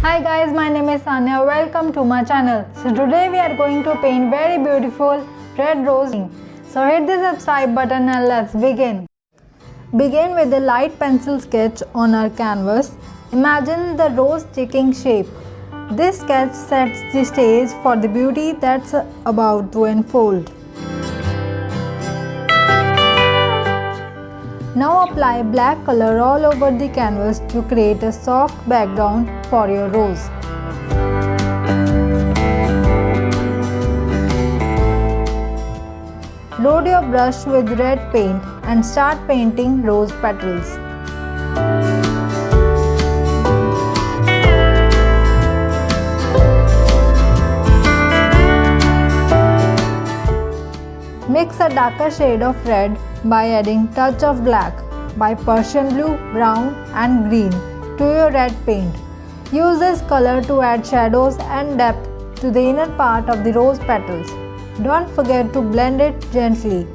Hi guys, my name is Sanya. Welcome to my channel. So today we are going to paint very beautiful red rose. So hit the subscribe button and let's begin. Begin with a light pencil sketch on our canvas. Imagine the rose taking shape. This sketch sets the stage for the beauty that's about to unfold. Now apply black color all over the canvas to create a soft background for your rose. Load your brush with red paint and start painting rose petals. Mix a darker shade of red by adding touch of black, by Persian blue, brown and green to your red paint. Use this color to add shadows and depth to the inner part of the rose petals. Don't forget to blend it gently.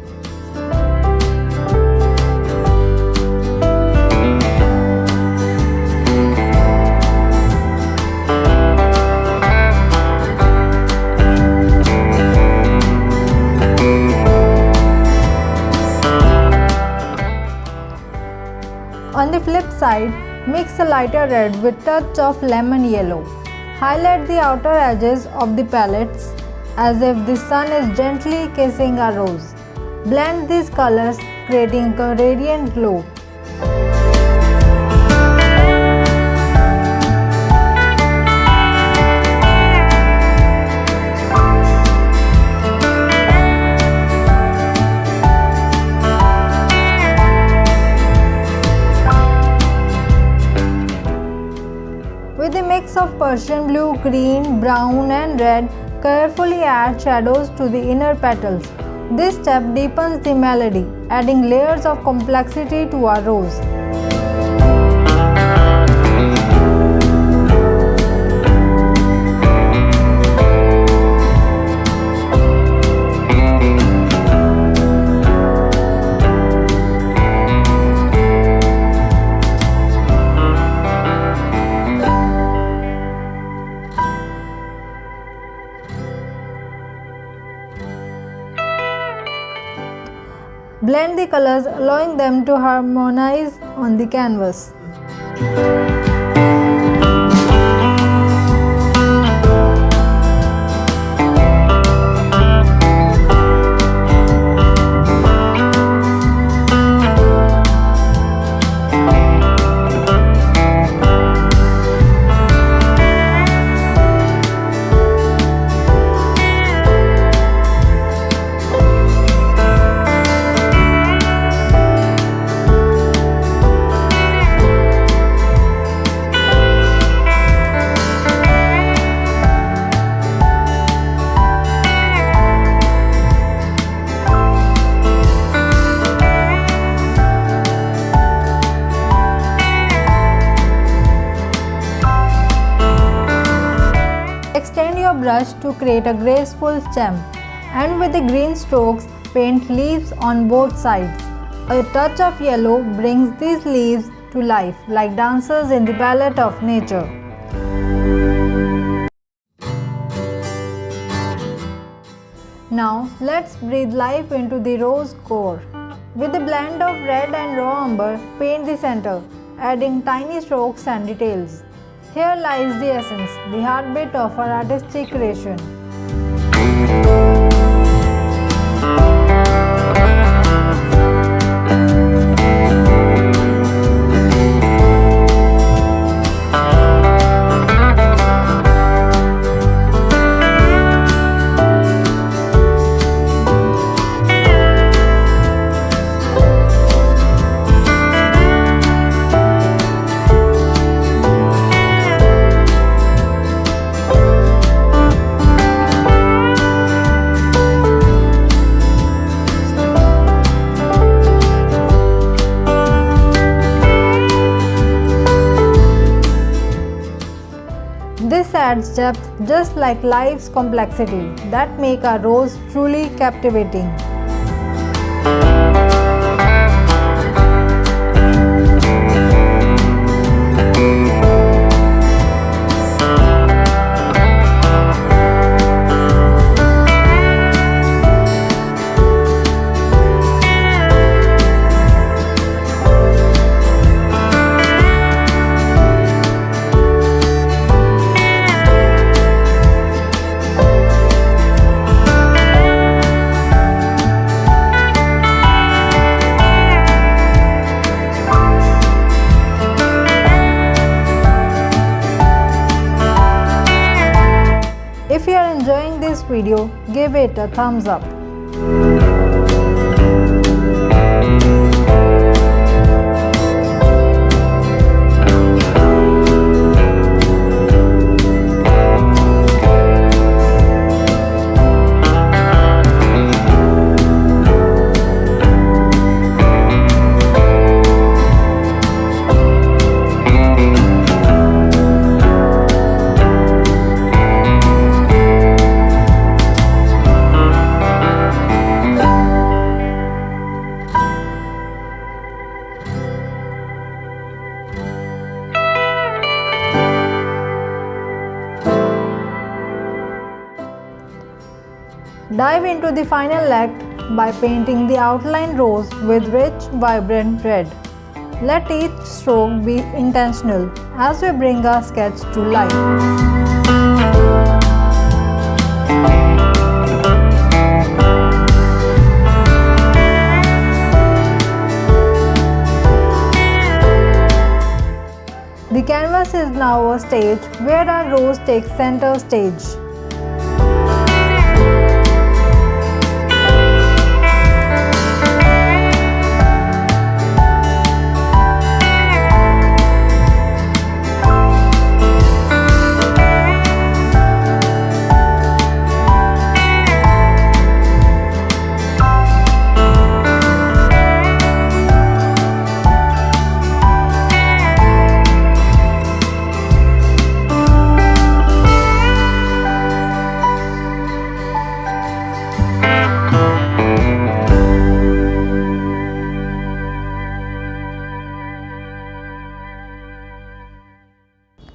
On the flip side, mix a lighter red with touch of lemon yellow. Highlight the outer edges of the palettes as if the sun is gently kissing a rose. Blend these colors, creating a radiant glow. With a mix of Persian blue, green, brown and red, carefully add shadows to the inner petals. This step deepens the melody, adding layers of complexity to our rose. Blend the colors, allowing them to harmonize on the canvas. Extend your brush to create a graceful stem, and with the green strokes, paint leaves on both sides. A touch of yellow brings these leaves to life like dancers in the ballet of nature. Now let's breathe life into the rose core. With a blend of red and raw umber, paint the center, adding tiny strokes and details. Here lies the essence, the heartbeat of our artistic creation. This adds depth just like life's complexity that make our rose truly captivating. video, give it a thumbs up. Dive into the final act by painting the outline rose with rich, vibrant red. Let each stroke be intentional as we bring our sketch to life. The canvas is now a stage where our rose takes center stage.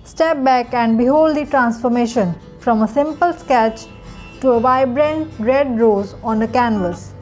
Step back and behold the transformation from a simple sketch to a vibrant red rose on a canvas.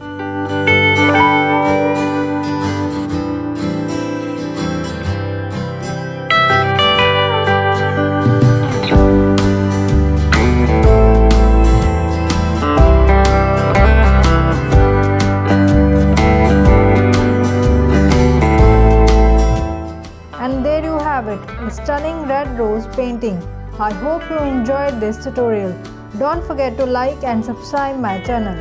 And there you have it, a stunning red rose painting. I hope you enjoyed this tutorial. Don't forget to like and subscribe my channel.